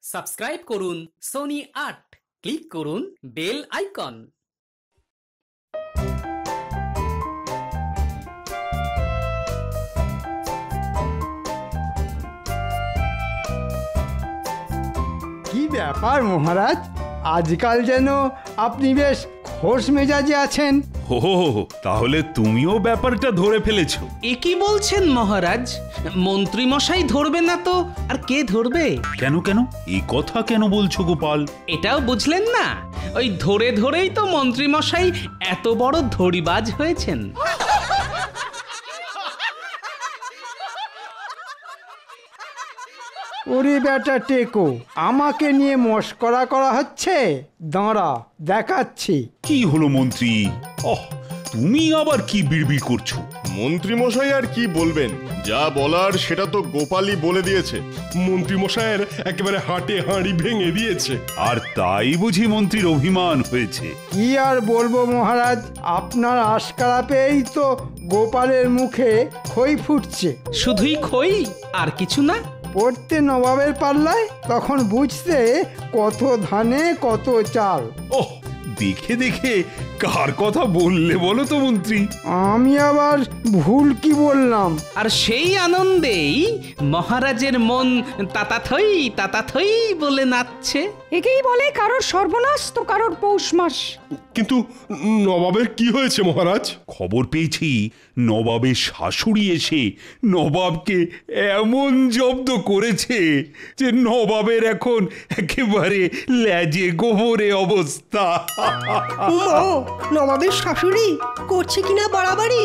Subscribe করুন Sony ৮, click করুন bell icon. কি ব্যাপার মহারাজ, আজকাল যেন আপনি বেশ খোশ মেজাজে আছেন। ও তাহলে তুমিও ব্যাপারটা ধরে ফেলেছো? এ কি বলছেন মহারাজ? মন্ত্রী মশাই ধরবে না তো আর কে ধরবে? কেন কেন এই কথা কেন বলছো গোপাল? এটাও বুঝলেন না? ওই ধরে ধরেই তো মন্ত্রী মশাই এত বড় ধড়িবাজ হয়েছেন। ওরে বেটা টেকো, আমাকে নিয়ে মস্করা করা হচ্ছে? দাঁড়া দেখাচ্ছি। কি হলো মন্ত্রী? তুমি আবার কি বিড়বিড় করছো? মন্ত্রী মশাই আর কি বলবেন, যা বলার সেটা তো গোপালই বলে দিয়েছে। মন্ত্রী মশাইয়ের একেবারে হাটে হাঁড়ি ভেঙে দিয়েছে। আর তাই বুঝি মন্ত্রীর অভিমান হয়েছে? কি আর বলবো মহারাজ, আপনার আশকারা পেয়েই তো গোপালের মুখে খই ফুটছে। শুধুই খই আর কিছু না? পড়তে নবাবের পাল্লায়, তখন বুঝতে কত ধানে কত চাল। ওহ, দেখে দেখে কার কথা বললে বলো তো মন্ত্রী? আমি আবার ভুল কি বললাম? আর সেই আনন্দেই মহারাজের মন তাতাথই তাতাথই বলে নাচছে। একেই বলে কারোর সর্বনাশ তো কারোর পৌষ মাস। কিন্তু নবাবের কি হয়েছে মহারাজ? খবর পেয়েছি নবাবের শাশুড়ি এসে নবাবকে এমন জব্দ করেছে যে নবাবের এখন একেবারে লেজে গোবরে অবস্থা। নবাবের শাশুড়ি করছে কিনা বাড়াবাড়ি?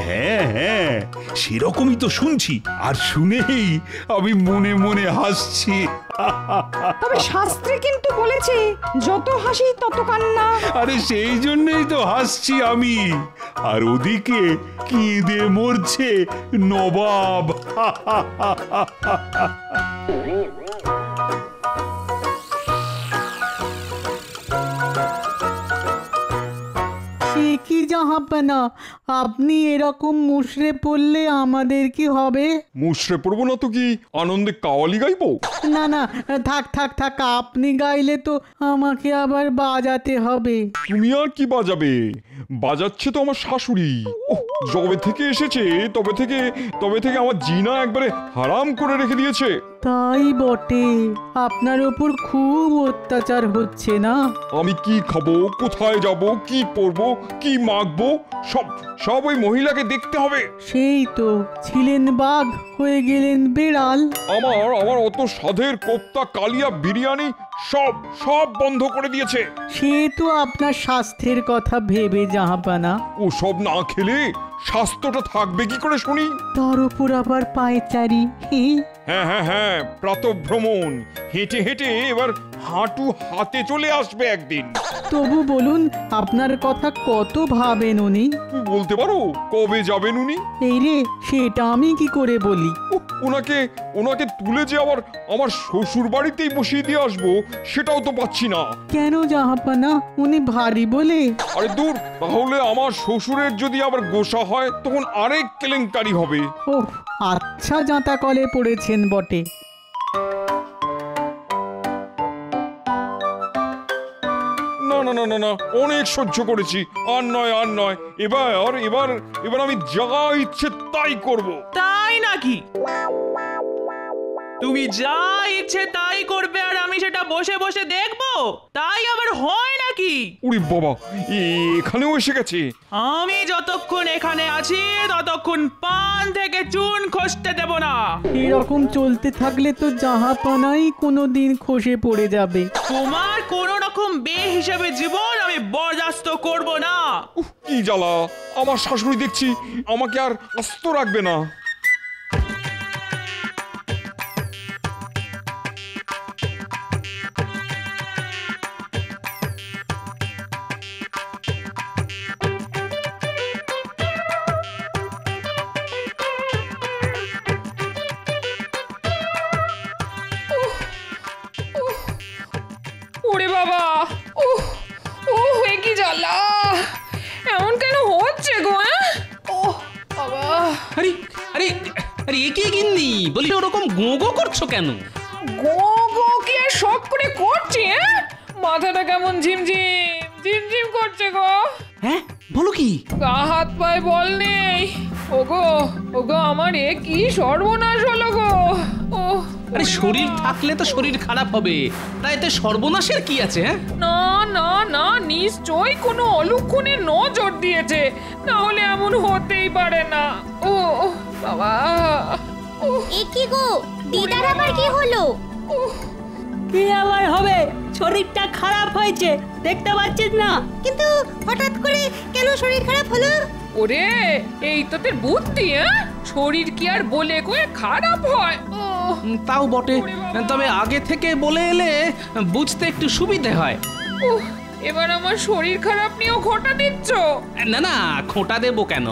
হ্যাঁ হ্যাঁ, সেরকমই তো শুনছি। আর শুনেই আমি মনে মনে হাসছি। তবে শাস্ত্রে কিন্তু বলেছে যত হাসি তত কান্না। আরে সেই জন্যই তো হাসছি আমি। আর ওদিকে কেঁদে মরছে নবাব। কি জাহাপনা, আপনি এরকম মুশড়ে পড়লে আমাদের কি হবে? মুশড়ে পড়বো না তো কি আনন্দে কাওয়ালি গাইবো? না না, থাক থাক থাক, আপনি গাইলে তো আমাকে আবার বাজাতে হবে। তুমি আর কি বাজাবে? বাজাচ্ছে তো আমার শাশুড়ি। যবে থেকে এসেছে তবে থেকে আমার জিনা একবারে হারাম করে রেখে দিয়েছে। তাই বটে, আপনার ওপর খুব অত্যাচার হচ্ছে না? আমি কি খাবো, কোথায় যাব, কি পরবো, কি মাখবো, সব ওই মহিলাকে দেখতে হবে। সেই তো, ছিলেন বাঘ হয়ে গেলেন বেড়াল। আমার অত স্বাদের কোপ্তা, কালিয়া, বিরিয়ানি সব বন্ধ করে দিয়েছে। সে তো আপনার স্বাস্থ্যের কথা ভেবে জাহাপানা। ও সব না খেলে স্বাস্থ্যটা থাকবে কি করে শুনি? তার উপর আবার পায়চারি। হ্যাঁ, প্রাতঃভ্রমণ, হেঁটে হেঁটে এবার হাঁটু হাতে চলে আসবে একদিন। তবু বলুন, আপনার কথা কত ভাবেন উনি? বলতে পারো কবে যাবেন উনি? এই রে, সেটা আমি কি করে বলি? ওনাকে তুলে যে আবার আমার শ্বশুর বাড়িতেই বসিয়ে দিয়ে আসবো, সেটাও তো পাচ্ছি না। কেন জাহাপানা, উনি ভারী বলে? আরে দূর, তাহলে আমার শ্বশুরের যদি আবার গোসা হয় তখন আরেক কেলেঙ্কারি হবে। ওহ, আচ্ছা জাঁতা কলে পড়েছেন বটে। না, অনেক সহ্য করেছি, আর নয়। এবার আমি যা ইচ্ছে তাই করব। তাই নাকি? তুমি যা ইচ্ছে তাই করবে আর আমি সেটা বসে বসে দেখবো? তাই আবার হয় নাকি? উরি বাবা, এখানেও এসে গেছে। আমি যতক্ষণ এখানে আছি ততক্ষণ পান থেকে চুন খসতে দেব না। এরকম চলতে থাকলে তো জাহাপানাই কোনোদিন খসে পড়ে যাবে। তোমার কোন রকম বেহিসাবে জীবন আমি বরদাস্ত করব না। কি জ্বালা, আমার শাশুড়ি দেখছি আমাকে আর আস্ত রাখবে না। ওরে বাবা, কি জ্বালা, এমন কেন হচ্ছে গো? বাবা, আরে আরে আরে, এ কি গিন্নি, বলি ওরকম গো গো করছো কেন? গো গো কি আর কেমন ঝিমঝিম ঝিমঝিম করছে গো। হ্যাঁ বলো কি? গা হাত পায়ে বল নেই। ওগো ওগো আমার এ কি সর্বনাশ হলো গো। ও আরে শরীর থাকলে তো শরীর খারাপ হবে, তাই এতে সর্বনাশের কি আছে? হ্যাঁ না না না, নিশ্চয়ই কোনো অলক্ষণে নজর দিয়েছে, না হলে এমন হতেই পারে না। ও বাবা, এ কি গো, দিদার আবার কি হলো? কি আবার হবে, শরীরটা খারাপ হয়েছে, দেখতে পাচ্ছিস না? কিন্তু হঠাৎ করে কেন শরীর খারাপ হলো? ওরে এই তোদের বুদ্ধি, হ্যাঁ? শরীর কি আর বলে কয়ে খারাপ হয়? তাও বটে, তবে আগে থেকে বলে এলে বুঝতে একটু সুবিধে হয়। এবার আমার শরীর খারাপ নিয়েও খোঁটা দিচ্ছ? না না, খোঁটা দেবো কেন?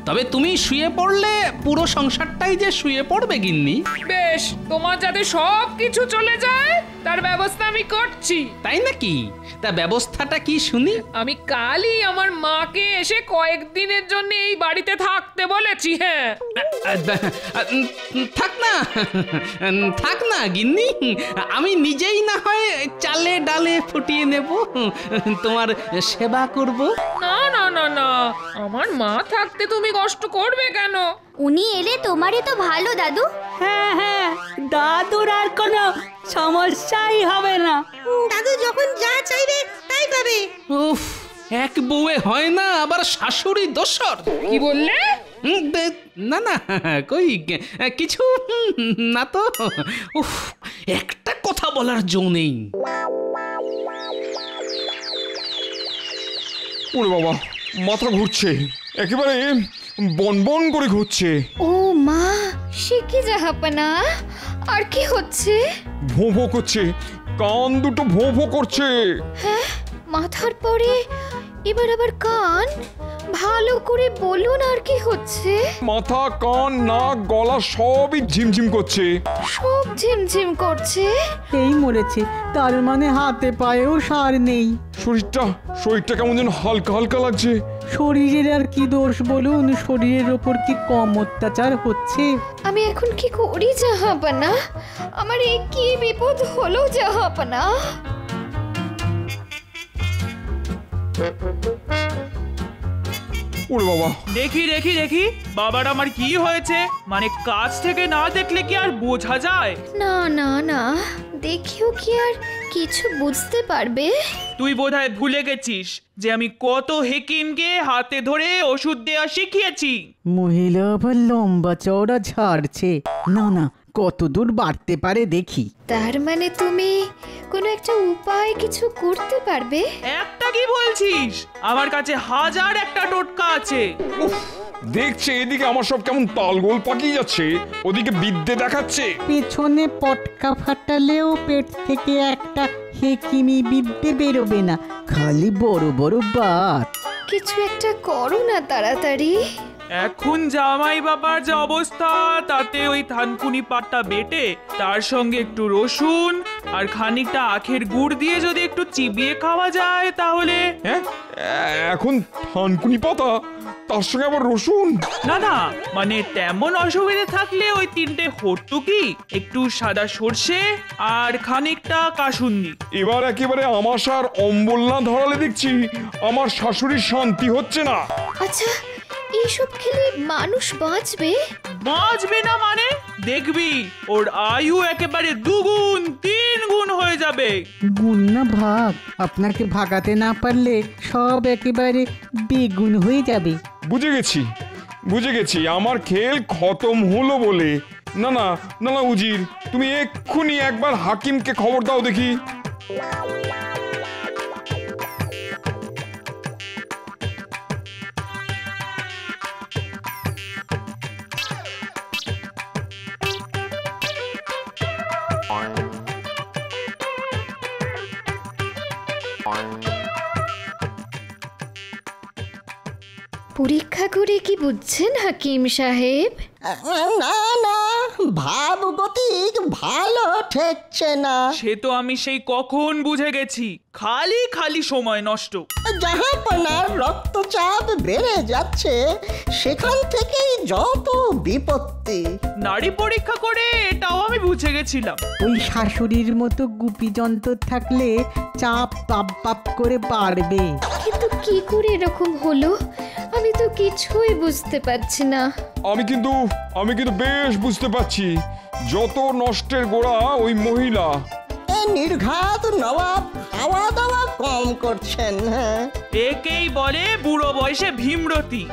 তবে তুমি শুয়ে পড়লে পুরো সংসারটাই যে শুয়ে পড়বে গিন্নি। বেশ, তোমার যাতে সব কিছু চলে যায় তার ব্যবস্থা আমি করছি। তাই নাকি? তা ব্যবস্থাটা কি শুনি? আমি কালই আমার মাকে এসে কয়েকদিনের জন্য এই বাড়িতে থাকতে বলেছি। হ্যাঁ থাক না, থাক না গিন্নি, আমি নিজেই না হয় চালে ডালে ফুটিয়ে নেব, তোমার সেবা করব। না না না না, আমার মা থাকতে তুমি কষ্ট করবে কেন? উনি এলে তোমারই তো ভালো দাদু। হ্যাঁ হ্যাঁ, দাদুর আর কোনো সমস্যাই হবে না। দাদু যখন যা চাইবে তাই পাবে। উফ, এক বউয়ে হয় না, আবার শাশুড়ি দোসর। কি বললে? না না, কই কিছু না তো। উফ, একটা কথা বলার জো নেই। ওরে বাবা, মাথা ঘুরছে, একেবারে বনবন করে ঘুরছে। ও মা, সে কি জাহাপনা, আর কি হচ্ছে? ভোঁ ভোঁ করছে, কান দুটো ভোঁ ভোঁ করছে। হ্যাঁ, মাথার পরে এবার আবার কান, ভালো করে বলুন আর কি হচ্ছে? মাথা, কান, নাক, গলা সবই ঝিমঝিম করছে। সব ঝিমঝিম করছে? এই মরেছে, তার মানে হাতে পায়েও সার নেই। শরীরটা কেমন যেন হালকা হালকা লাগছে। শরীরের আর কি দোষ বলুন, শরীরের ওপর কি কম অত্যাচার হচ্ছে? আমি এখন কি করি জাহাপনা? আমার এই কি বিপদ হলো জাহাপনা? ওরে বাবা, দেখি দেখি দেখি বাবার আমার কি হয়েছে, মানে কাছ থেকে না দেখলে কি আর বোঝা যায়? না না না, দেখিও কি আর কিছু বুঝতে পারবে? তুই বোধহয় ভুলে গেছিস যে আমি কত হেকিমকে হাতে ধরে ওষুধ দেওয়া শিখিয়েছি। মহিলা আবার লম্বা চওড়া ঝাড়ছে। না না, কত দূর বাড়তে পারে দেখি। তার মানে তুমি কোনো একটা উপায় কিছু করতে পারবে? একটা কি বলছিস? আমার কাছে হাজার একটা টোটকা আছে। দেখছে এদিকে আমার সব কেমন তালগোল পাকিয়ে যাচ্ছে, ওদিকে বিদ্যে দেখাচ্ছে। পেছনে পটকা ফাটালেও পেট থেকে একটা হেকিমি বিদ্যে বেরোবে না, খালি বড় বড় বাত। কিছু একটা করো না তাড়াতাড়ি। এখন জামাই বাবার যে অবস্থা, তাতে ওই থানকুনি পাটটা বেটে তার সঙ্গে একটু রসুন আর খানিকটা আখের গুড় দিয়ে যদি একটু চিবিয়ে খাওয়া যায় তাহলে। হ্যাঁ, এখন থানকুনি পাতা, তার সঙ্গে আবার রসুন? না না, মানে তেমন অসুবিধে থাকলে ওই তিনটে হর্তুকি, একটু সাদা সর্ষে আর খানিকটা কাসুন্দি। এবার একেবারে আমাশার অম্বল না ধরালে দেখছি আমার শাশুড়ির শান্তি হচ্ছে না। আচ্ছা, এইসব খেলে মানুষ বাঁচবে? বাঁচবে না মানে? দেখবি ওর আয়ু একেবারে 2 গুণ 3 গুণ হয়ে যাবে। গুণ না ভাগ, আপনাকে ভাগাতে না পারলে সব একেবারে বেগুন হয়ে যাবে। বুঝে গেছি, আমার খেল খতম হলো বলে। না না না না উজির, তুমি এক্ষুনি একবার হাকিমকে খবর দাও দেখি। পরীক্ষা করে কি বুঝছেন হাকিম সাহেব? না না, ভাবগতিক ভালো ঠেকছে না। সে তো আমি সেই কখন বুঝে গেছি, খালি খালি সময় নষ্ট। জাহাপনার রক্তচাপ বেড়ে যাচ্ছে, সেখান থেকেই যত বিপত্তি। নাড়ি পরীক্ষা করে এটাও আমি বুঝে গেছিলাম। ওই শাশুড়ির মতো গুপি যন্ত্র থাকলে চাপ পাপ পাপ করে বাড়বে। কিন্তু কি করে এরকম হলো আমি তো কিছুই বুঝতে পারছি না। আমি কিন্তু বেশ বুঝতে পারছি, যত নষ্টের গোড়া ওই মহিলা। নির্ঘাত নবাব খাওয়া দাওয়া কম করছেন। হ্যাঁ, একেই বলে বুড়ো বয়সে ভীমরতি।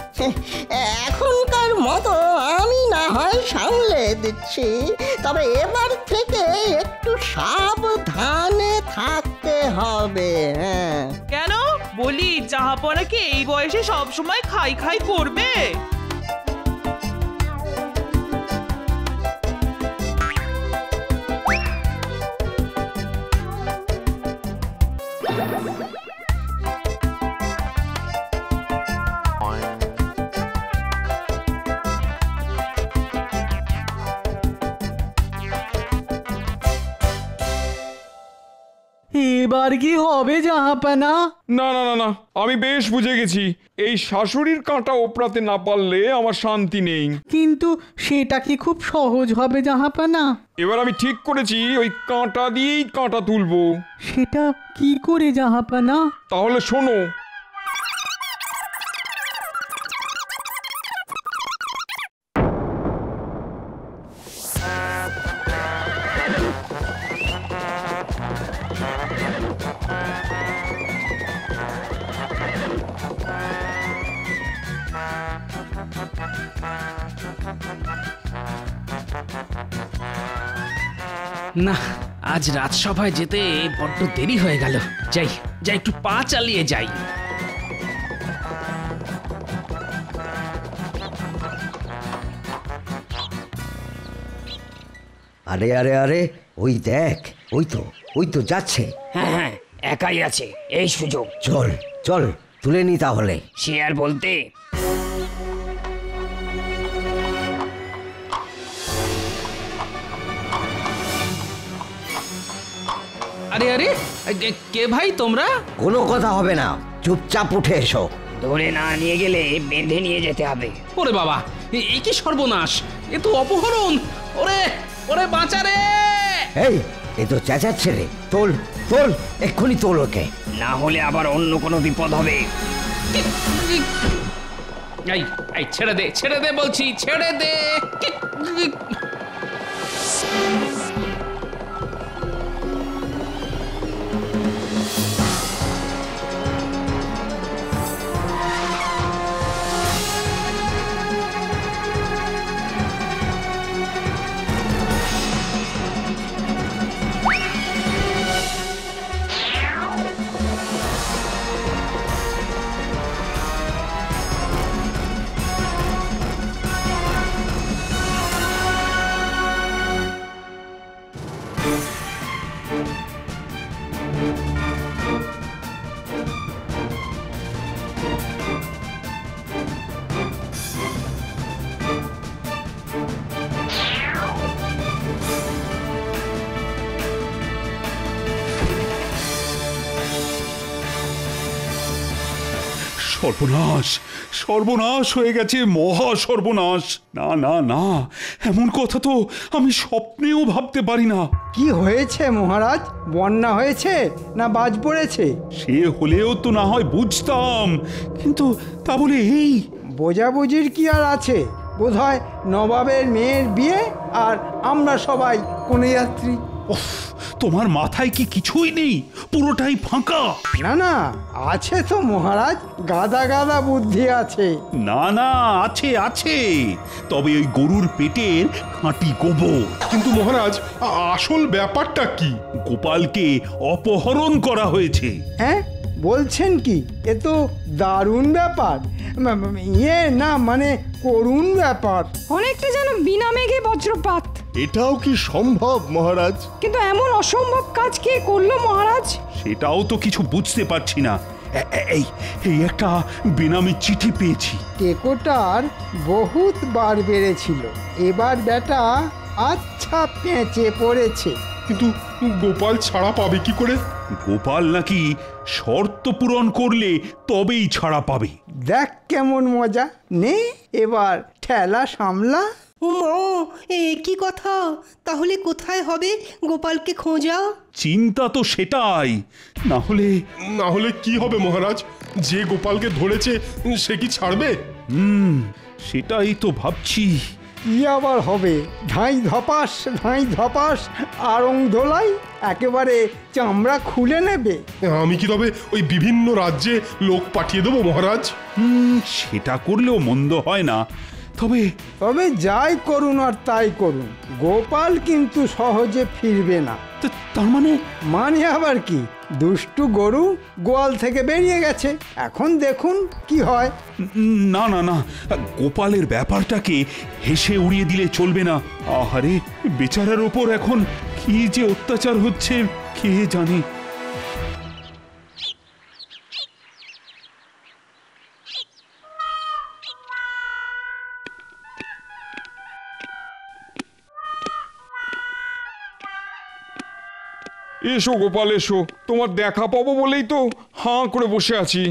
এখনকার মতো আমি না হয় সামলে দিচ্ছি, তবে এবার থেকে একটু সাবধানে থাকতে হবে। হ্যাঁ, কেন বলি, জাহাপনা কি এই বয়সে সব সময় খাই খাই করবে? এবার কি হবে জাহাপানা? না না না না, আমি বেশ বুঝে গেছি, এই শাশুড়ির কাঁটা ওপরাতে না পারলে আমার শান্তি নেই। কিন্তু সেটা কি খুব সহজ হবে জাহাপানা? এবার আমি ঠিক করেছি, ওই কাঁটা দিয়েই কাঁটা তুলবো। সেটা কি করে জাহাপানা? তাহলে শোনো। না, আজ রাজসভায় যেতে বড্ড দেরি হয়ে গেল। যাই যাই, একটু পা চালিয়ে যাই। আরে আরে আরে, ওই দেখ, ওই তো যাচ্ছে। হ্যাঁ হ্যাঁ, একাই আছে, এই সুযোগ। চল চল, তুলে নি তাহলে। সে আর বলতে। আরে আরে, কে ভাই তোমরা? কোনো কথা হবে না, চুপচাপ উঠে এসো। ধরে না নিয়ে গেলে বেঁধে নিয়ে যেতে হবে। ওরে বাবা, এ কি সর্বনাশ! এ তো অপহরণ! ওরে ওরে, বাঁচা রে! এই, এ তো চেঁচাচ্ছে রে। তোল তোল, এক্ষুনি তোল ওকে, না হলে আবার অন্য কোনো বিপদ হবে। এই এই, ছেড়ে দে, ছেড়ে দে বলছি, ছেড়ে দে! সর্বনাশ, সর্বনাশ হয়ে গেছে, মহা সর্বনাশ। না না না, এমন কথা তো আমি স্বপ্নেও ভাবতে পারি না। কি হয়েছে মহারাজ? বন্যা হয়েছে না বাজ পড়েছে? সে হলেও তো না হয় বুঝতাম, কিন্তু তা বলে এই বোঝাবুঝির কি আর আছে? বোধহয় নবাবের মেয়ের বিয়ে, আর আমরা সবাই কনেযাত্রী। তোমার মাথায় কি কিছুই নেই? পুরোটাই ফাঁকা? না না, আছে তো মহারাজ, গাদা গাদা বুদ্ধি আছে। না না, আছে আছে, তবে ওই গরুর পেটের খাঁটি গোবর। কিন্তু মহারাজ, আসল ব্যাপারটা কি? গোপালকে অপহরণ করা হয়েছে। হ্যাঁ, বলছেন কি? এ তো দারুণ ব্যাপার। ইয়ে না, মানে করুণ ব্যাপার। অনেকটা যেন বিনা মেঘে বজ্রপাত। এটাও কি সম্ভব মহারাজ? কিন্তু এমন অসম্ভব কাজ কে করলো মহারাজ? সেটাও তো কিছু বুঝতে পারছি না। এই এই একটা বেনামি চিঠি পেয়েছি। টেকোটার বহুত বার বেড়েছিল, এবার বেটা আচ্ছা পেঁচে পড়েছে। কিন্তু গোপাল ছাড়া পাবে কি করে? গোপাল নাকি শর্ত পূরণ করলে তবেই ছাড়া পাবে। দেখ কেমন মজা, নে এবার ঠেলা সামলা। এ কি কথা? তাহলে কোথায় হবে গোপালকে খোঁজা? চিন্তা তো সেটাই। না হলে কি হবে মহারাজ? যে গোপালকে ধরেছে সে কি ছাড়বে? সেটাই তো ভাবছি। কি আবার হবে? ধাই ধপাস আড়ং ধোলাই একেবারে চামড়া খুলে নেবে। আমি কি তবে ওই বিভিন্ন রাজ্যে লোক পাঠিয়ে দেবো মহারাজ? সেটা করলেও মন্দ হয় না। তবে যাই করুন আর তাই করুন, গোপাল কিন্তু সহজে ফিরবে না। তার মানে আবার কি? দুষ্টু গরু গোয়াল থেকে বেরিয়ে গেছে, এখন দেখুন কি হয়। না না না, গোপালের ব্যাপারটাকে হেসে উড়িয়ে দিলে চলবে না। আহারে, বেচারার ওপর এখন কি যে অত্যাচার হচ্ছে কে জানে। এসো গোপাল এসো, তোমার দেখা পাবো বলেই তো হাঁ করে বসে আছি।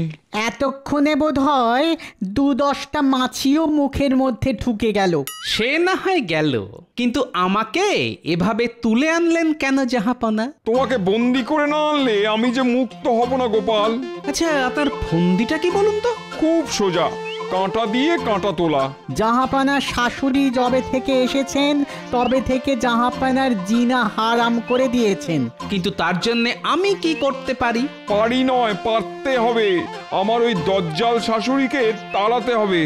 এতক্ষণে বোধ হয় 2-10টা মাছিও মুখের মধ্যে ঢুকে গেল। সে না হয় গেল, কিন্তু আমাকে এভাবে তুলে আনলেন কেন জাহাপনা? তোমাকে বন্দি করে না আনলে আমি যে মুক্ত হব না গোপাল। আচ্ছা, আপনার ফন্দিটা কি বলুন তো? খুব সোজা, কাঁটা দিয়ে কাঁটা তোলা। জাহাপানার শাশুড়ি যবে থেকে এসেছেন তবে থেকে জাহাপানার জিনা হারাম করে দিয়েছেন। কিন্তু তার জন্য আমি কি করতে পারি? পারি নয়, পারতে হবে। আমার ওই দজ্জাল শাশুড়িকে তাড়াতে হবে।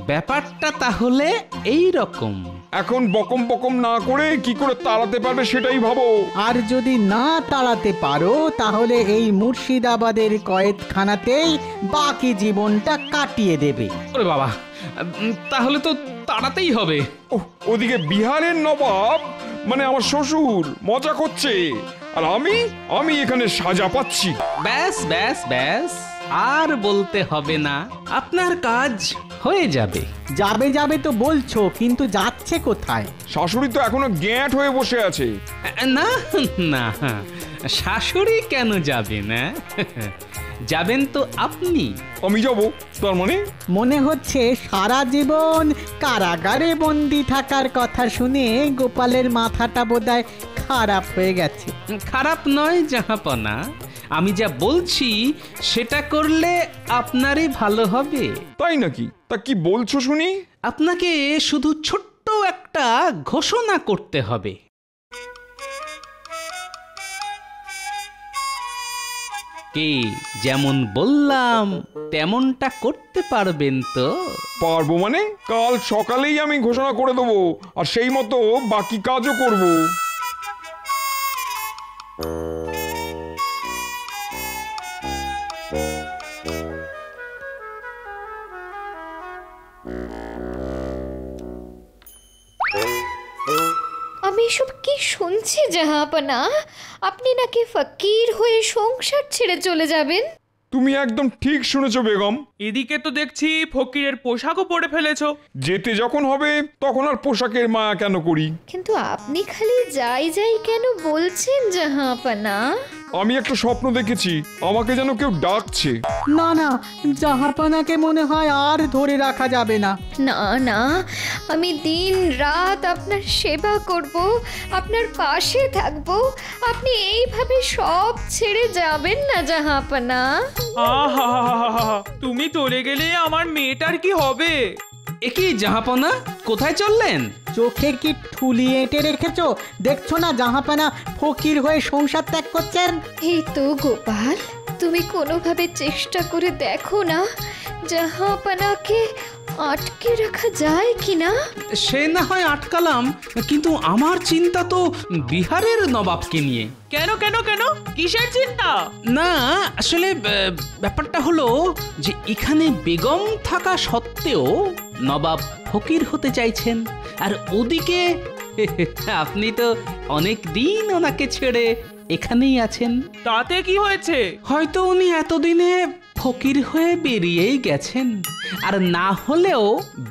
ব্যাপারটা তাহলে এই রকম। এখন বকম বকম না করে কি করে তাড়াতে পারবে সেটাই ভাবো। আর যদি না তাড়াতে পারো তাহলে এই মুর্শিদাবাদের কয়েদখানাতেই বাকি জীবনটা কাটিয়ে দেবে। ওরে বাবা, তাহলে তো তাড়াতেই হবে। ওদিকে বিহারের নবাব মানে আমার শ্বশুর মজা করছে, আর আমি এখানে সাজা পাচ্ছি। ব্যাস ব্যাস ব্যাস, আর বলতে হবে না, আপনার কাজ হয়ে যাবে। যাবে তো বলছো, কিন্তু যাচ্ছে কোথায়? শাশুড়ি তো এখনো গ্যাঁট হয়ে বসে আছে। না না, শাশুড়ি কেন যাবে না? যাবেন তো আপনি। আমি যাব? তার মানে মনে হচ্ছে সারা জীবন কারাগারে বন্দি থাকার কথা শুনে গোপালের মাথাটা বোধহয় খারাপ হয়ে গেছে। খারাপ নয় জাহাপনা, আমি যা বলছি সেটা করলে আপনারই ভালো হবে। তাই নাকি? তা কি বলছো শুনি? আপনাকে শুধু ছোট্ট একটা ঘোষণা করতে হবে। কি যেমন বললাম তেমনটা করতে পারবেন তো? পারবো মানে? কাল সকালেই আমি ঘোষণা করে দেবো, আর সেই মতো বাকি কাজও করব। আমি এসব কি শুনছি জাহাপনা? আপনি নাকি ফকির হয়ে সংসার ছেড়ে চলে যাবেন? তুমি একদম ঠিক শুনেছো বেগম। এদিকে তো দেখছি ফকিরের পোশাকও পরে ফেলেছো। যেতে যখন হবে তখন আর পোশাকের মায়া কেন করি? কিন্তু আপনি খালি যাই কেন বলছেন জাহাপনা? আমি একটা স্বপ্ন দেখেছি, আমাকে যেন কেউ ডাকছে। না, জাহাপনাকে মনে হয় আর ধরে রাখা যাবে না। না, আমি দিন রাত আপনার সেবা করব, আপনার পাশে থাকব। আপনি এইভাবে সব ছেড়ে যাবেন না জাহাপনা। আহা, তুমি চলে গেলে আমার মেয়েটার কি হবে? একই জাহাপনা, কোথায় চললেন? চোখে কি ঠুলি এঁটে রেখেছো? দেখছো না জাহাপনা ফকির হয়ে সংসার ত্যাগ করছেন? এই তো গোপাল, তুমি কোনোভাবে চেষ্টা করে দেখো না জাহাপনাকে আটকে রাখা যায় কিনা। সে না হয় আটকালাম, কিন্তু আমার চিন্তা তো বিহারের নবাবকে নিয়ে। কেন কিসের চিন্তা? না, আসলে ব্যাপারটা হলো যে এখানে বেগম থাকা সত্ত্বেও নবাব ফকির হতে চাইছেন, আর ওদিকে আপনি তো অনেক দিন ওনাকে ছেড়ে এখানেই আছেন। তাতে কি হয়েছে? হয়তো উনি এতদিনে ফকির হয়ে বেরিয়েই গেছেন, আর না হলেও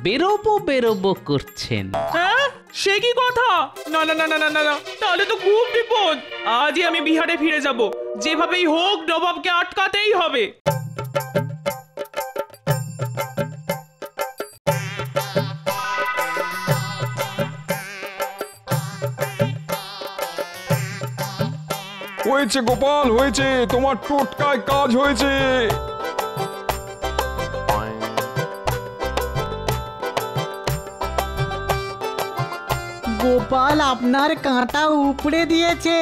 বেরোবো করছেন। হ্যাঁ, সে কি কথা? না না না না না না, তাহলে তো খুব বিপদ। আজই আমি বিহারে ফিরে যাব, যেভাবেই হোক নবাবকে আটকাতেই হবে। হয়েছে গোপাল, হয়েছে, তোমার টোটকায় কাজ হয়েছে। গোপাল আপনার কাঁটা উপড়ে দিয়েছে।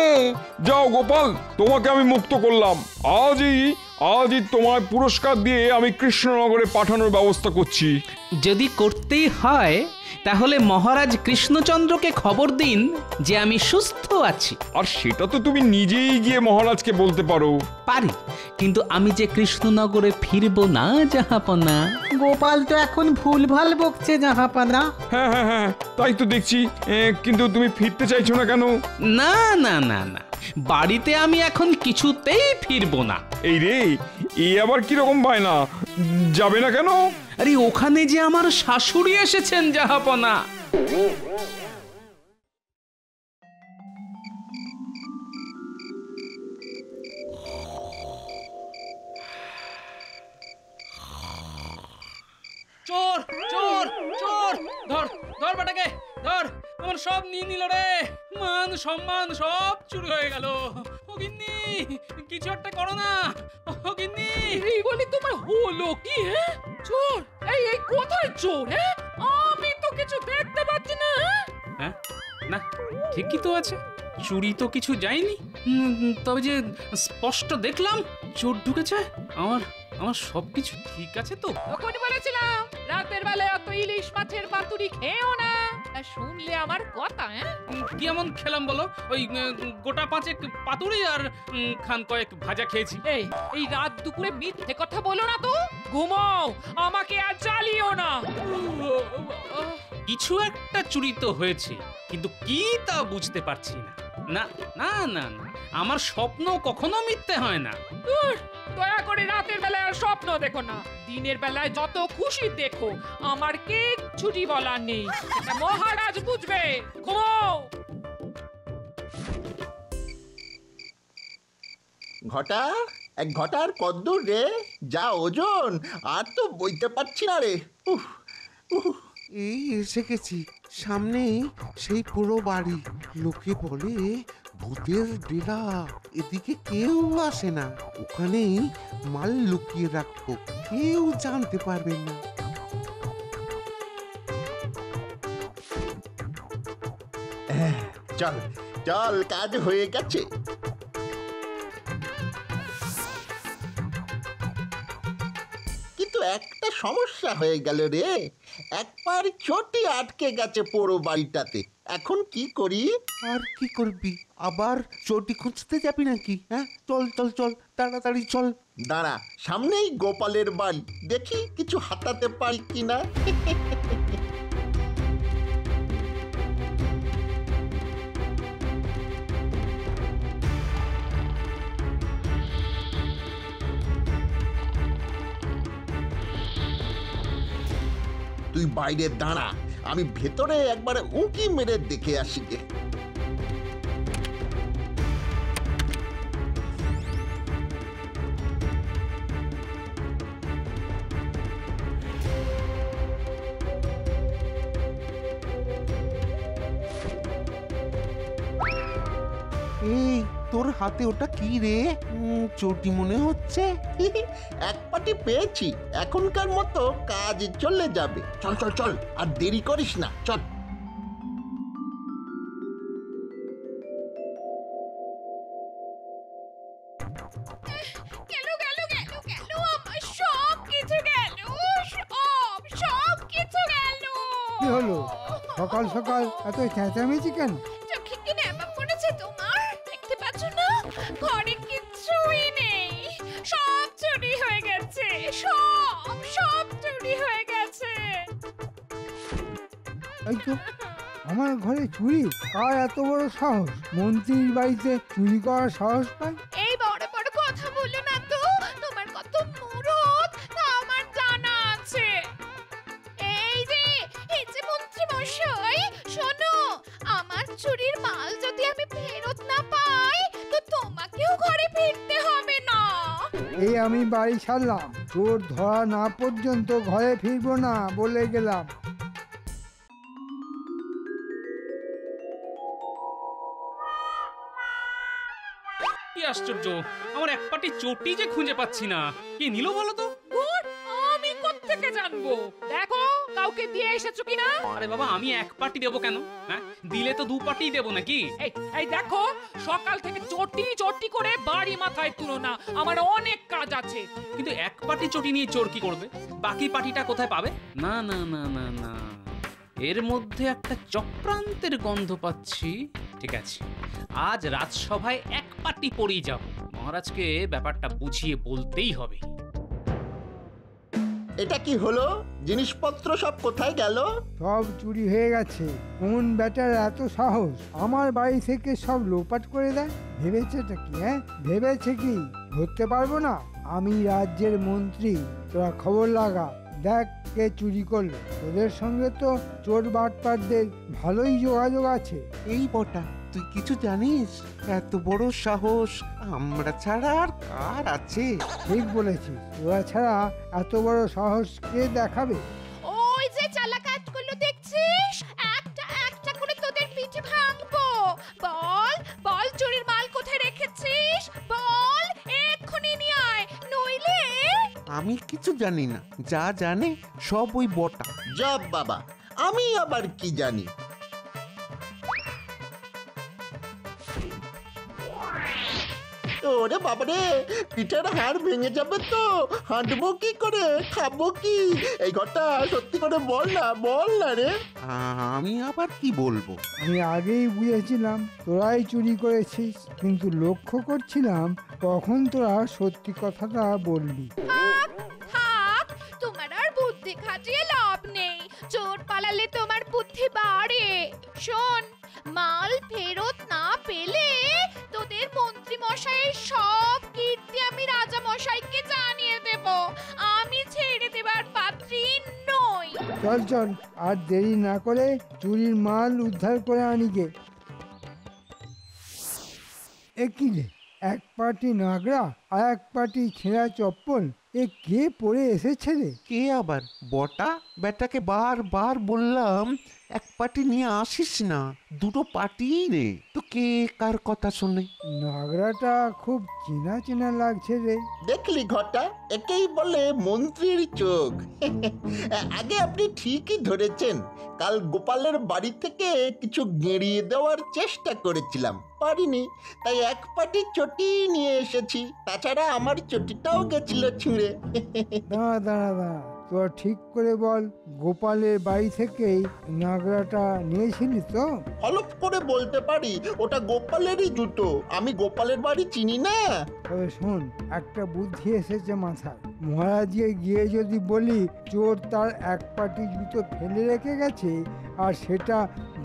যাও গোপাল, তোমাকে আমি মুক্ত করলাম। আজই তোমার পুরস্কার দিয়ে আমি কৃষ্ণনগরে পাঠানোর ব্যবস্থা করছি। যদি করতেই হয় তাহলে মহারাজ কৃষ্ণচন্দ্রকে খবর দিন যে আমি সুস্থ আছি। আর সেটা তো তুমি নিজেই গিয়ে মহারাজকে বলতে পারো। পারি, কিন্তু আমি যে কৃষ্ণনগরে ফিরবো না জাহাপনা। গোপাল তো এখন ভুলভাল বকছে জাহাপনা। হ্যাঁ হ্যাঁ হ্যাঁ, তাই তো দেখছি। কিন্তু তুমি ফিরতে চাইছো না কেন? না না না না, বাড়িতে আমি এখন কিছুতেই ফিরবো না। এই রে, এই আবার কিরকম বায়না? যাবে না কেন? আরে ওখানে যে আমার শাশুড়ি এসেছেন জাহাপনা। চোর চোর চোর, ধর ধর বেটাকে ধর, আমার সব নিয়ে নিল রে, মান সম্মান সব চুরি হয়ে গেল। ও গিন্নি, কিছু একটা করো না। ও গিন্নি, এই বলি তোমার হলো কি? হ্যাঁ চোর, এই এই কোথায় চোর? হ্যাঁ আমি তো কিছু দেখতে পাচ্ছি না। হ্যাঁ না, ঠিকই তো আছে, চুরি তো কিছু যায়নি। তবে যে স্পষ্ট দেখলাম চোর ঢুকেছে। আমার সবকিছু ঠিক আছে তো? তখনই বলেছিলাম রাতের বেলায় অত ইলিশ মাছের পাতুরি খেও না। শুনলে আমার কথা? হ্যাঁ কি এমন খেলাম বলো? ওই গোটা পাঁচেক পাতুরি আর খান কয়েক ভাজা খেয়েছি। এই রাত দুপুরে মিথ্যে কথা বলো না তো, ঘুমাও, আমাকে আর জ্বালিও না। কিছু একটা চুরি তো হয়েছে, কিন্তু কি তা বুঝতে পারছি না। না না না না, আমার স্বপ্ন কখনো মিথ্যে হয় না। দয়া করে রাতের বেলায় আর স্বপ্ন দেখো না, দিনের বেলায় যত খুশি দেখো, আমার কিচ্ছুটি বলার নেই। এটা মহারাজ বুঝবে। ঘুমাও। ঘটা, এক ঘটার কদ্দূর রে? যা ওজন, আর তো বইতে পারছি না রে। এই এসে গেছি, সামনেই সেই পুরো বাড়ি। লোকে বলে ভূতের ডেরা, এদিকে কেউ আসে না। ওখানেই মাল লুকিয়ে রাখবো, কেউ জানতে পারবে না। চল চল, কাজ হয়ে গেছে। কিন্তু একটা সমস্যা হয়ে গেল রে, একবার চটি আটকে গেছে পুরো বাড়িটাতে। এখন কি করি? আর কি করবি? আবার চটি খুঁজতে যাবি নাকি? হ্যাঁ চল চল চল, তাড়াতাড়ি চল। দাঁড়া, সামনেই গোপালের বাড়ি, দেখি কিছু হাতাতে পারি কিনা। তুই বাইরে দাঁড়া, আমি ভেতরে একবারে উঁকি মেরে দেখে আসি গে। এই তোর হাতে ওটা কি রে? চটি মনে হচ্ছে। এক পাটি পেয়েছি, এখনকার মতো কাজ চলে যাবে। চল চল চল, আর দেরি করিস না, চল। গেল গেল গেল গেল, আমার সব কিছু গেল, সব কিছু গেল। কি হলো সকাল সকাল এত চেঁচামেচি কেন? চোখে কি নেমা পড়েছে তোমার? দেখতে পাচ্ছ না ঘরে কিচ্ছুই নেই, সব চুরি হয়ে গেছে, সব চুরি হয়ে গেছে। এই তো, আমার ঘরে চুরি? আর এত বড় সাহস মন্ত্রীর বাড়িতে চুরি করার সাহস পায়? এই বড় বড় কথা বলো না তো, তোমার কত মুরত তা আমার জানা আছে। এই যে মন্ত্রী মশাই, শোনো, যদি আমি ফেরত না পাই তো তোমাকেও ঘরে ফিরতে হবে না। এই আমি বাড়ি ছাড়লাম, চোর ধরা না পর্যন্ত ঘরে ফিরবো না বলে গেলাম। কি আশ্চর্য, আমার এক পাটি চটি যে খুঁজে পাচ্ছি না, কি নিল বলো তো? ধুর, আমি কোত্থেকে জানবো? দেখো কাউকে দিয়ে এসেছো কিনা। আরে বাবা, আমি এক পাটি দেবো কেন? হ্যাঁ, দিলে তো দু পাটি দেবো নাকি? এই দেখো, সকাল থেকে চটি চটি করে বাড়ি মাথায় তুলো না, আমার অনেক কাজ আছে। কিন্তু এক পাটি চটি নিয়ে চোর কি করবে? বাকি পাটিটা কোথায় পাবে? না না না না না, এর মধ্যে একটা চক্রান্তের গন্ধ পাচ্ছি। ঠিক আছে, আজ রাজসভায় এক পাটি পড়েই যাব। মহারাজকে ব্যাপারটা বুঝিয়ে বলতেই হবে। এটা কি হলো? জিনিসপত্র সব কোথায় গেল? সব চুরি হয়ে গেছে। কোন ব্যাটার এত সাহস আমার বাড়ি থেকে সব লোপাট করে দেয়? ভেবেছেটা কি? ভেবেছে কি ধরতে পারবো না? আমি রাজ্যের মন্ত্রী, তোরা খবর লাগা, দেখ কে চুরি করলো। তোদের সঙ্গে তো চোর বাটপাটদের ভালোই যোগাযোগ আছে। এই বটা, তুই কিছু জানিস? এত বড় সাহস আমরা ছাড়া আর কার আছে? ঠিক বলেছিস, তোরা ছাড়া এত বড় সাহস কে দেখাবে? ওই যে চালা কাজগুলো দেখছিস, একটা একটা করে তোদের পিঠে ভাঙবো। বল বল, চুরির মাল কোথায় রেখেছিস? বল, এক্ষুনি নিয়ে আয়, নইলে। আমি কিছু জানি না, যা জানে সব ওই বটা। জব বাবা, আমি আবার কি জানি? ওরে বাবারে, পিঠের হাড় ভেঙে যাবে তো। হাঁটবো কি করে, খাবো কি? এই ঘরটা সত্যি করে বল না রে। আমি আবার কি বলবো? আমি আগেই বুঝেছিলাম তোরাই চুরি করেছিস, কিন্তু লক্ষ্য করছিলাম কখন তোরা সত্যি কথাটা বলবি। থাক, তোমার আর বুদ্ধি খাটিয়ে লাভ নেই। চোর পালালে তোমার বুদ্ধি বাড়ে। শোন, মাল ফেরত না পেলে তোদের মন্ত্রী মশাইয়ের সব কীর্তি আমি রাজা মশাইকে জানিয়ে দেব। আমি ছেড়ে দেবার পাত্রী নই। চল চল, আর দেরি না করে চুরির মাল উদ্ধার করে আনি গে। একই রে, এক পাটি নাগরা আর এক পাটি ছেঁড়া চপ্পল, এ কে পরে এসেছে রে? কে আবার? বটা? বেটাকে বারবার বললাম এক পাটি নিয়ে আসিস না, দুটো পাটি রে। তো কে কার কথা শুনে? নাগরাটা খুব চেনা চেনা লাগছে রে। দেখলি ঘটা, একেই বলে মন্ত্রীর চোখ। আগে আপনি ঠিকই ধরেছেন। কাল গোপালের বাড়ি থেকে কিছু গেঁড়িয়ে দেওয়ার চেষ্টা করেছিলাম, পারিনি, তাই এক পাটি চটি নিয়ে এসেছি। তাছাড়া আমার চটিটাও গেছিল ছিঁড়ে। দাঁড়া দাঁড়া দাঁড়া, তোরা ঠিক করে বল, গোপালের বাড়ি থেকেই নাগরাটা নিয়েছিলি তো? হলফ করে বলতে পারি ওটা গোপালেরই জুতো। আমি গোপালের বাড়ি চিনি না। তবে শোন, একটা বুদ্ধি এসেছে মাথায়। মহারাজকে গিয়ে যদি বলি চোর তার এক পাটি জুতো ফেলে রেখে গেছে আর সেটা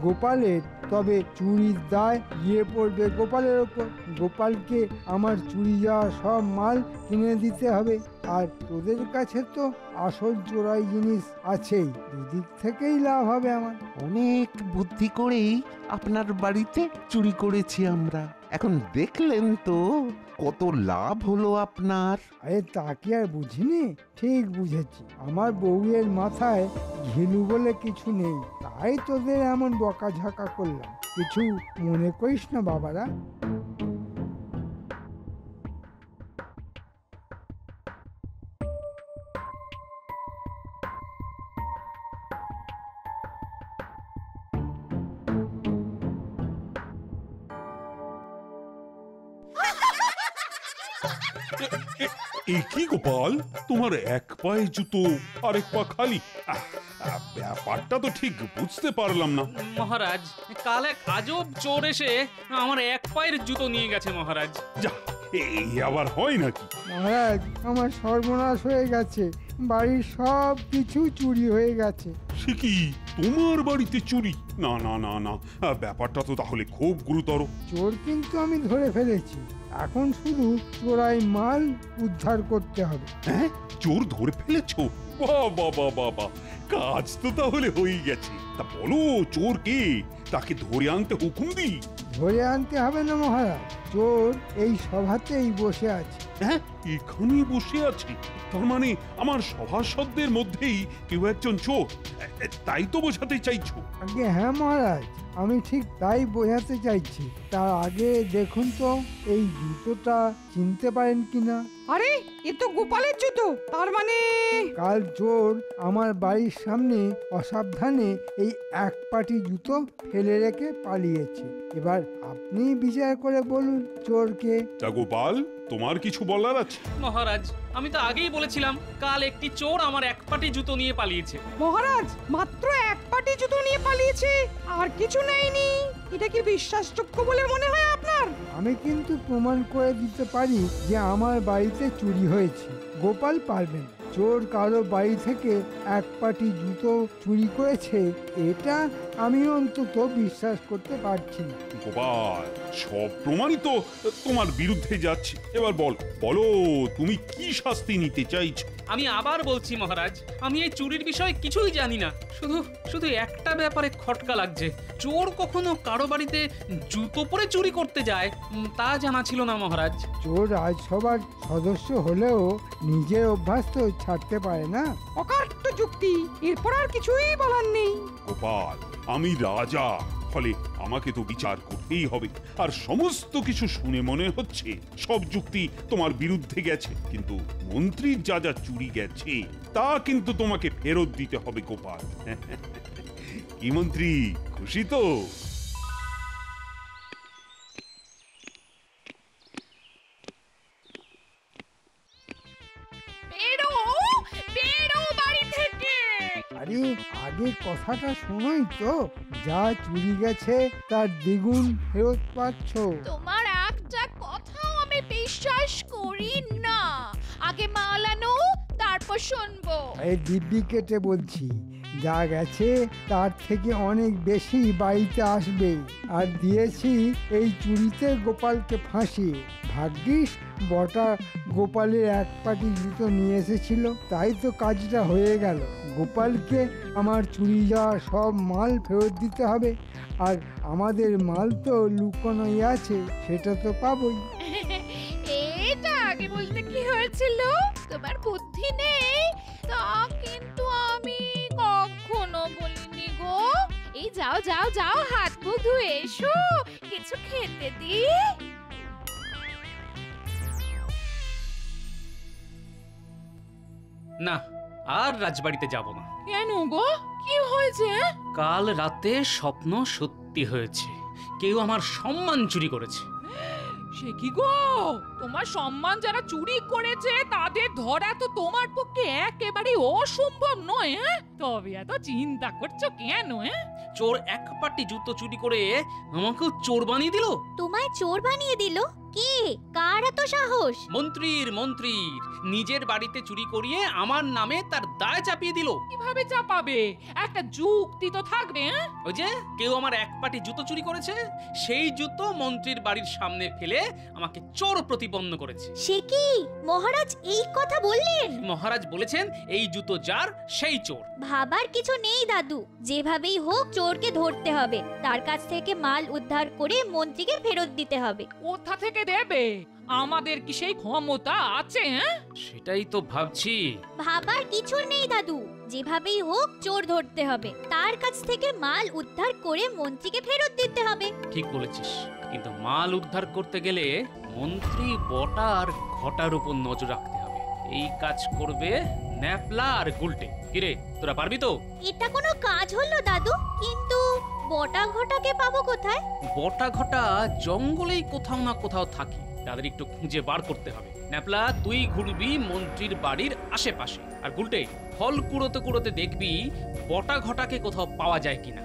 গোপালের, তবে চুরির দায় গিয়ে পড়বে গোপালের ওপর। গোপালকে আমার চুরি যাওয়া সব মাল কিনে দিতে হবে, আর তোদের কাছে তো আসল চোরাই জিনিস আছেই। দুদিক থেকেই লাভ হবে আমার। অনেক বুদ্ধি করেই আপনার বাড়িতে চুরি করেছি আমরা। এখন দেখলেন তো কত লাভ হলো আপনার। আরে তা কি আর বুঝিনি? ঠিক বুঝেছি, আমার বউয়ের মাথায় ঘিলু বলে কিছু নেই, তাই তোদের এমন বকাঝকা করলাম। কিছু মনে করিস না বাবারা। কি গোপাল, তোমার এক পায়ে জুতো আর এক পা খালি? ব্যাপারটা তো ঠিক বুঝতে পারলাম না। মহারাজ, কাল এক আজব চোর এসে আমার এক পায়ের জুতো নিয়ে গেছে মহারাজ। যা, এই আবার হয় নাকি? মহারাজ, আমার সর্বনাশ হয়ে গেছে, বাড়ির সব কিছু চুরি হয়ে গেছে। সে কি, তোমার বাড়িতে চুরি? না না না না, ব্যাপারটা তো তাহলে খুব গুরুতর। চোর কিন্তু আমি ধরে ফেলেছি, এখন শুধু চোরাই মাল উদ্ধার করতে হবে। হ্যাঁ, চোর ধরে ফেলেছো? বাবা বাবা বাবা, কাজ তো তাহলে হয়ে গেছে। তা বলো চোর কে, তাকে ধরে আনতে হুকুম দিই। ধরে আনতে হবে না মহারাজ, চোর এই সভাতেই বসে আছে। হ্যাঁ, এখানেই বসে আছি? তার মানে আমার সভাসদদের মধ্যেই কেউ একজন চোর, তাই তো বোঝাতে চাইছো? আগে হ্যাঁ মহারাজ, আমি ঠিক তাই বোঝাতে চাইছি। তার আগে দেখুন তো এই জুতোটা চিনতে পারেন কিনা। আরে এ তো গোপালের জুতো, তার মানে কাল চোর আমার বাড়ির সামনে অসাবধানে এই এক পাটি জুতো ফেলে রেখে পালিয়েছে। এবার আপনি বিচার করে বলুন চোরকে। তা গোপাল, তোমার কিছু বলার আছে? মহারাজ, আমি তো আগেই বলেছিলাম কাল একটি চোর আমার এক পাটি জুতো নিয়ে পালিয়েছে। মহারাজ মাত্র এক পাটি জুতো নিয়ে পালিয়েছে, আর কিছু নেয়নি? এটা কি বিশ্বাসযোগ্য বলে মনে হয় আপনার? আমি কিন্তু প্রমাণ করে দিতে পারি যে আমার বাড়িতে চুরি হয়েছে। গোপাল পারবেন, চোর কারো বাড়ি থেকে এক পাটি জুতো চুরি করেছে এটা আমি অন্তত বিশ্বাস করতে পারছি না। গোপাল, সব প্রমাণই তো তোমার বিরুদ্ধে যাচ্ছে। এবার বলো তুমি কি শাস্তি নিতে চাইছো? আমি আবার বলছি মহারাজ, আমি এই চুরির বিষয়ে কিছুই জানি না। শুধু একটা ব্যাপারে খটকা লাগছে, চোর কখনো কারো বাড়িতে জুতো পরে চুরি করতে যায় তা জানা ছিল না মহারাজ। চোর রাজসভার সদস্য হলেও নিজের অভ্যাস তো ছাড়তে পারে না। অকাট্য যুক্তি, এরপর আর কিছুই বলার নেই। গোপাল, আমি রাজা, ফলে আমাকে তো বিচার করতেই হবে। আর সমস্ত কিছু শুনে মনে হচ্ছে সব যুক্তি তোমার বিরুদ্ধে গেছে, কিন্তু মন্ত্রীর যা যা চুরি গেছে তা কিন্তু তোমাকে ফেরত দিতে হবে গোপাল। কি মন্ত্রী, খুশি তো? আরে আগে কথাটা শোনোই তো, যা চুরি গেছে তার দ্বিগুণ ফেরত পাচ্ছ। তোমার একটা কথাও আমি বিশ্বাস করি না। আগে মাল আনো, তারপর শুনবো। এই দিব্যি কেটে বলছি, যা গেছে তার থেকে অনেক বেশি বাড়িতে আসবে। আর দিয়েছি এই চুরিতে গোপালকে ফাঁসিয়ে। ভাগ্যিস বটা গোপালের এক পাটি জুতো নিয়ে এসেছিল, তাই তো কাজটা হয়ে গেল। গোপালকে আমার চুরি যাওয়া সব মাল ফেরত দিতে হবে, আর আমাদের মাল তো লুকোনোই আছে, সেটা তো পাবোই। এটা আগে বলতে কি হয়েছিল? তোমার বুদ্ধি নেই তা কিন্তু আমি কখনো বলিনি গো। এই যাও যাও যাও, হাত মুখ ধুয়ে এসো, কিছু খেতে দি। না, আর রাজবাড়িতে যাব না। কেন গো, কি হয়েছে? কাল রাতে স্বপ্ন সত্যি হয়েছে, কেউ আমার সম্মান চুরি করেছে। সে কি গো, তোমার সম্মান যারা চুরি করেছে তাদের ধরা তো তোমার পক্ষে একেবারে অসম্ভব নয়। তবে এত চিন্তা করছো কেন? চোর এক পাটি জুতো চুরি করে আমাকেও চোর বানিয়ে দিল। তোমায় চোর বানিয়ে দিল? কে? কার এত সাহস? মন্ত্রীর নিজের বাড়িতে চুরি করিয়ে আমার নামে তার দায় চাপিয়ে দিল। কিভাবে চাপাবে? একটা যুক্তি তো থাকবে। ওই যে কেউ আমার এক পাটি জুতো চুরি করেছে, সেই জুতো মন্ত্রীর বাড়ির সামনে ফেলে আমাকে চোর প্রতিপন্ন করেছে। সে কি মহারাজ এই কথা বললেন? মহারাজ বলেছেন এই জুতো যার সেই চোর। ভাবার কিছু নেই দাদু, যেভাবেই হোক চোরকে ধরতে হবে, তার কাছ থেকে মাল উদ্ধার করে মন্ত্রীকে ফেরত দিতে হবে। কোথা থেকে দেবে? আমাদের কি সেই ক্ষমতা আছে? সেটাই তো ভাবছি। ভাবার কিছু নেই দাদু, যেভাবেই হোক চোর ধরতে হবে, তার কাছ থেকে মাল উদ্ধার করে মন্ত্রীকে ফেরত দিতে হবে। ঠিক বলেছিস, কিন্তু মাল উদ্ধার করতে গেলে মন্ত্রী বটা আর ঘটার উপর নজর রাখতে হবে। এই কাজ করবে ন্যাপলা আর গুলটে। কিরে, তোরা পারবি তো? এটা কোনো কাজ হলো দাদু? কিন্তু বটা ঘটাকে পাবো কোথায়? বটা ঘটা জঙ্গলেই কোথাও না কোথাও থাকে, তাদের একটু খুঁজে বার করতে হবে। ন্যাপলা, তুই ঘুরবি মন্ত্রীর বাড়ির আশেপাশে, আর গুলটে ফল কুড়োতে কুড়োতে দেখবি বটা ঘটাকে কোথাও পাওয়া যায় কিনা।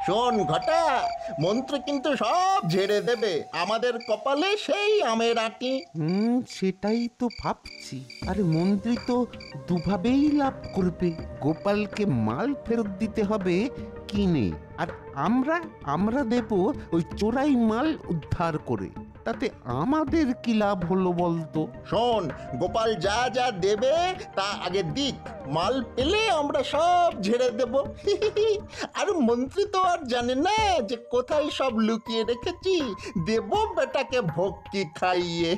শোন ঘটা, মন্ত্রী কিন্তু সব ঝেড়ে দেবে, আমাদের কপালে সেই আমের আঁটি। সেটাই তো ভাবছি। আরে মন্ত্রী তো দুভাবেই লাভ করবে, গোপালকে মাল ফেরত দিতে হবে কিনে, আর আমরা দেব ওই চোরাই মাল উদ্ধার করে। তাতে আমাদের কি লাভ হলো বলতো? শোন, গোপাল যা যা দেবে তা আগে দিক, মাল পেলে আমরা সব ঝেড়ে দেব। আর মন্ত্রী তো আর জানে না যে কোথায় সব লুকিয়ে রেখেছি, দেব বেটাকে ভক্তি খাইয়ে।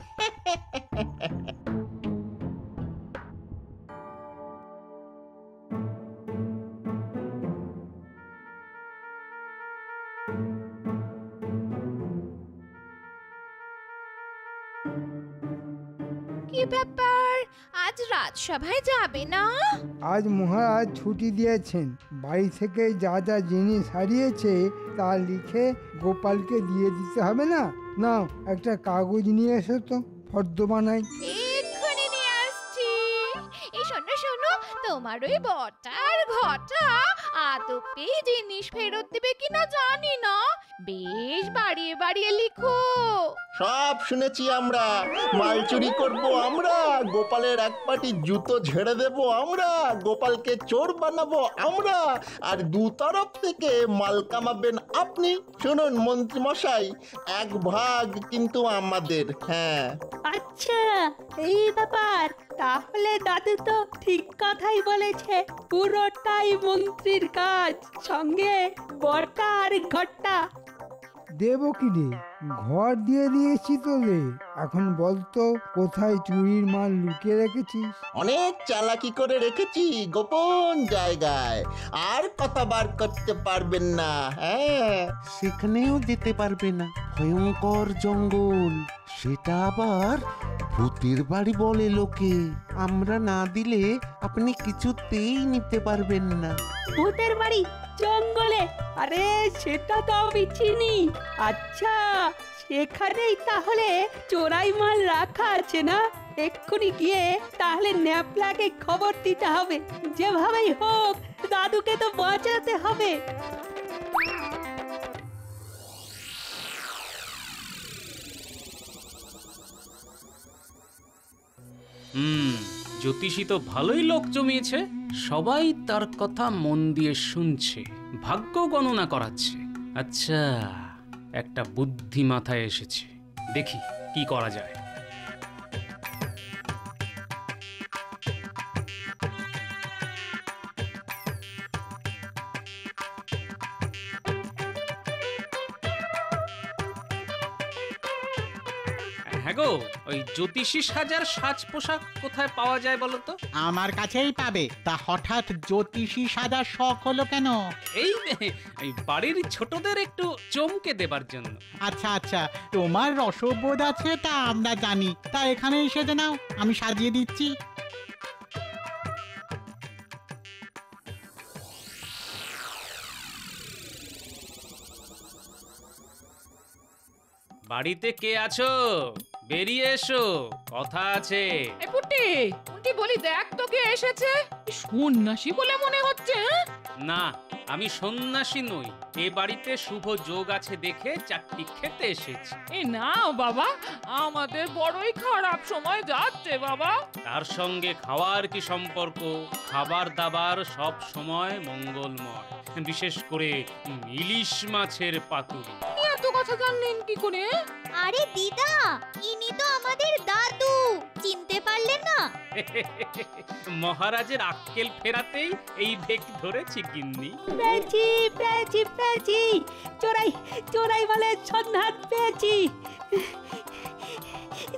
কি ব্যাপার, আজ রাজসভায় যাবে না? আজ মহারাজ ছুটি দিয়েছেন, বাড়ি থেকে যা যা জিনিস হারিয়েছে তা লিখে গোপালকে দিয়ে দিতে হবে না? নাও একটা কাগজ নিয়ে এসো তো, ফর্দ বানাই। এক্ষুনি নিয়ে আসছি। এই শোনো শোনো, তোমার ওই বটার ঘটা আদপে জিনিস ফেরত দেবে কিনা জানি না, বেশ বাড়িয়ে বাড়িয়ে লিখো। সব শুনেছি আমরা, মাল চুরি করব আমরা, গোপালের এক পাটি জুতো ঝেড়ে দেব আমরা, গোপালকে চোর বানাবো আমরা, আর দু তরফ থেকে মাল কামাবেন আপনি। শুনুন মন্ত্রী মশাই, এক ভাগ কিন্তু আমাদের। হ্যাঁ, আচ্ছা এই ব্যাপার, তাহলে দাদু তো ঠিক কথাই বলেছে, পুরোটাই মন্ত্রীর কাজ, সঙ্গে বর্তা আর ঘরটা। দেব কি রে, ঘর দিয়ে দিয়েছি তো রে। এখন বলতো কোথায় চুরির মাল লুকিয়ে রেখেছিস? অনেক চালাকি করে রেখেছি গোপন জায়গায়, আর কথা বার করতে পারবেন না। হ্যাঁ, সেখানেও যেতে পারবে না, ভয়ঙ্কর জঙ্গল, সেটা আবার ভূতের বাড়ি বলে লোকে। আমরা না দিলে আপনি কিছুতেই নিতে পারবেন না। ভূতের বাড়ি জঙ্গলে? আরে সেটা তো আমি চিনি। আচ্ছা সেখানেই তাহলে চোরাই মাল রাখা আছে না? এক্ষুনি গিয়ে তাহলে ন্যাপলাকে খবর দিতে হবে, যেভাবেই হোক দাদুকে তো বাঁচাতে হবে। জ্যোতিষী তো ভালোই লোক জমিয়েছে, সবাই তার কথা মন দিয়ে শুনছে, ভাগ্য গণনা করাচ্ছে। আচ্ছা, একটা বুদ্ধি মাথায় এসেছে, দেখি কি করা যায়। হ্যাঁ গো, ওই জ্যোতিষী সাজার সাজ পোশাক কোথায় পাওয়া যায় বলো তো? আমার কাছেই পাবে। তা হঠাৎ জ্যোতিষী সাজার শখ হলো কেন? এই বাড়ির ছোটদের একটু চমকে দেবার জন্য। আচ্ছা আচ্ছা, তোমার রসবোধ আছে তা আমরা জানি, তা এখানেই সেজে নাও, আমি সাজিয়ে দিচ্ছি। বাড়িতে কে আছো? বেরিয়ে এসো, কথা আছে। এই পুটি, পুটি বলি দেখ তো কে এসেছে। সন্ন্যাসী বলে মনে হচ্ছে। না, আমি সন্ন্যাসী নই, এ বাড়িতে শুভ যোগ আছে দেখে চারটি খেতে এসেছি। এ না বাবা, আমাদের বড়ই খারাপ সময় যাচ্ছে বাবা। তার সঙ্গে খাওয়ার কি সম্পর্ক? খাবার দাবার সব সময় মঙ্গলময়, বিশেষ করে ইলিশ মাছের পাতুরি। এত কথা জানলেন কি করে? আরে দিদা, ইনি তো আমাদের দাদু, চিনতে পারলেন না? মহারাজের আক্কেল ফেরাতেই এই ভেক ধরেছি গিন্নি। পেয়েছি পেয়েছি পেয়েছি, চোরাই চোরাই মালের সন্ধান পেয়েছি।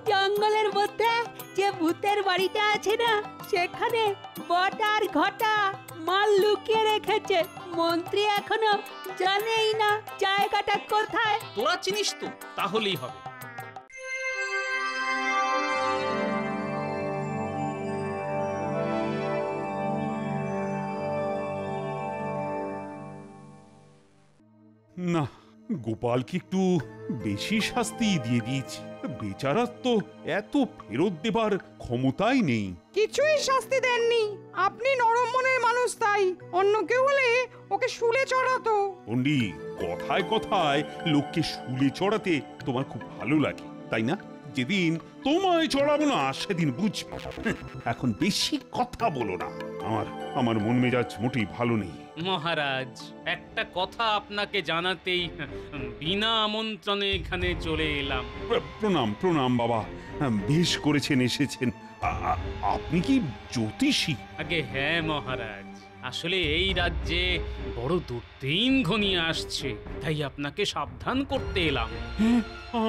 জঙ্গলের মধ্যে যে ভূতের বাড়িটা আছে না, সেখানে বটার ঘটা মাল লুকিয়ে রেখেছে। মন্ত্রী এখনো জানেই না জায়গাটা কোথায়। তোরা চিনিস তো, তাহলেই হবে। না, গোপালকে একটু বেশি শাস্তি দিয়ে দিয়েছি। বেচারার তো এত ফেরত দেবার ক্ষমতাই নেই। কিছুই শাস্তি দেননি, আপনি নরম মনের মানুষ, তাই অন্য কেউ হলে ওকে শুলে চড়াতো। পণ্ডিত, কথায় কথায় লোককে শুলে চড়াতে তোমার খুব ভালো লাগে, তাই না? যেদিন তোমায় চড়াবো না সেদিন বুঝবে। এখন বেশি কথা বলো না, আমার মন মেজাজ মোটেই ভালো নেই। মহারাজ, একটা কথা আপনাকে জানাতেই বিনা আমন্ত্রণে এখানে চলে এলাম। প্রণাম প্রণাম বাবা, বেশ করেছেন এসেছেন। আপনি কি জ্যোতিষী? আগে হ্যাঁ মহারাজ, আসলে এই রাজ্যে বড় দুর্দিন ঘনিয়ে আসছে, তাই আপনাকে সাবধান করতে এলাম।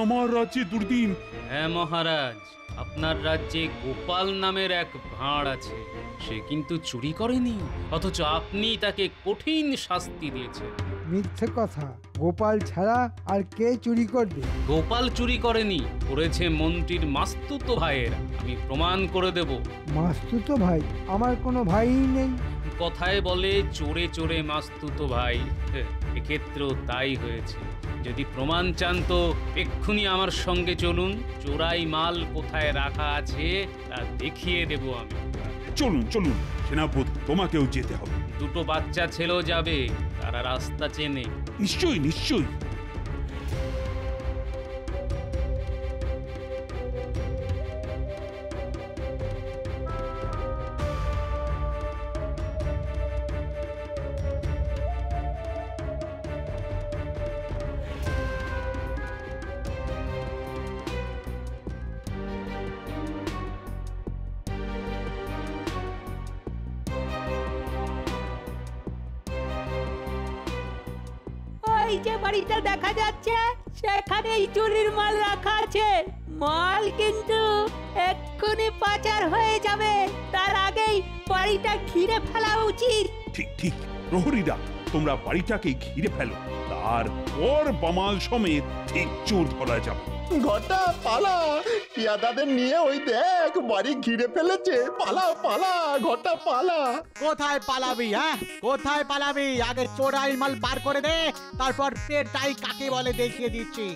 আমার রাজ্যে দুর্দিন? হ্যাঁ মহারাজ, আপনার রাজ্যে গোপাল নামের এক ভাঁড় আছে। সে কিন্তু চুরি করেনি, অথচ আপনি তাকে কঠিন শাস্তি দিয়েছেন। মিথ্যে কথা, গোপাল ছাড়া আর কে চুরি করবে? গোপাল চুরি করেনি, করেছে মন্ত্রীর মাস্তুতো ভাইয়ের। আমি প্রমাণ করে দেব। মাস্তুতো ভাই? আমার কোনো ভাইই নেই। কথায় বলে চোরে চোরে মাস্তুতো ভাই, এক্ষেত্রেও তাই হয়েছে। যদি প্রমাণ চান তো এক্ষুনি আমার সঙ্গে চলুন, চোরাই মাল কোথায় রাখা আছে তা দেখিয়ে দেব আমি। চলুন চলুন সেনাপতি, তোমাকেও যেতে হবে। দুটো বাচ্চা ছেলেও যাবে, তারা রাস্তা চেনে। নিশ্চয়ই নিশ্চয়ই। ওই যে বাড়িটা দেখা যাচ্ছে, সেখানেই চুরির মাল রাখা আছে। মাল কিন্তু এক্ষুনি পাচার হয়ে যাবে, তার আগেই বাড়িটা ঘিরে ফেলা উচিত। ঠিক ঠিক, প্রহরীরা তোমরা বাড়িটাকে ঘিরে ফেলো, তারপর বামাল সমেত ঠিক চোর ধরা যাবে। ঘটা পালা, পিয়াদাদের নিয়ে ওই দেখ বাড়ি ঘিরে ফেলেছে। পালা পালা ঘটা পালা। কোথায় পালাবি? হ্যাঁ, কোথায় পালাবি? আগে চোরাই মাল বার করে দে, তারপর পেটাই কাকে বলে দেখিয়ে দিচ্ছি।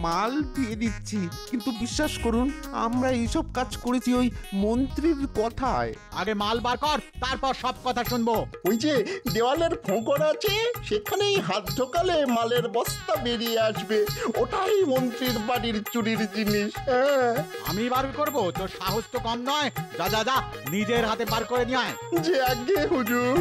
মাল দিয়ে দিচ্ছি, কিন্তু বিশ্বাস করুন আমরা এইসব কাজ করেছি ওই মন্ত্রীর কথায়। আগে মাল বার কর, তারপর সব কথা শুনবো। ওই যে দেওয়ালের ফোঁকর আছে, সেখানেই হাত ঢোকালে মালের বস্তা বেরিয়ে আসবে। ওটাই মন্ত্রীর বাড়ির চুরির জিনিস। আমি বার করব? তোর সাহস তো কম নয়। যা যা যা, নিজের হাতে বার করে নিয়ে আয়। যে আগে হুজুর।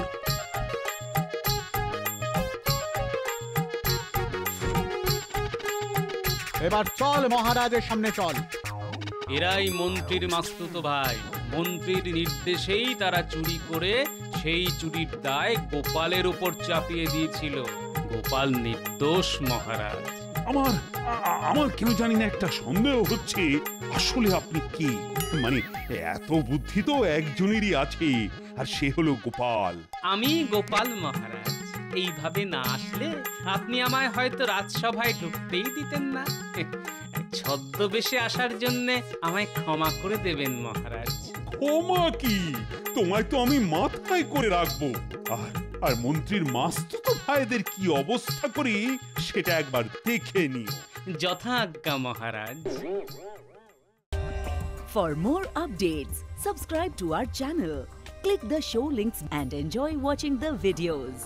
এবার চল, মহারাজের সামনে চল। এরাই মন্ত্রীর মাস্তুতো ভাই। মন্ত্রীর নির্দেশেই তারা চুরি করে সেই চুরির দায় গোপালের উপর চাপিয়ে দিয়েছিল। গোপাল নির্দোষ মহারাজ। আমার কেন জানি না একটা সন্দেহ হচ্ছে, আসলে আপনি কি? মানে এত বুদ্ধি তো একজনেরই আছে, আর সে হলো গোপাল। আমি গোপাল মহারাজ। এইভাবে না আসলে আপনি আমায় হয়তো রাজসভায় ঢুকতেই দিতেন না। ছদ্মবেশে আসার জন্য আমায় ক্ষমা করে দেবেন মহারাজ। ক্ষমা কি? তোমায় তো আমি মাথায় করে রাখবো। আর মন্ত্রীর মাস্তুতো ভাইদের কি অবস্থা করি সেটা একবার দেখে নিও। যথা আজ্ঞা মহারাজ। For more updates, subscribe to our channel, click the show links and enjoy watching the videos.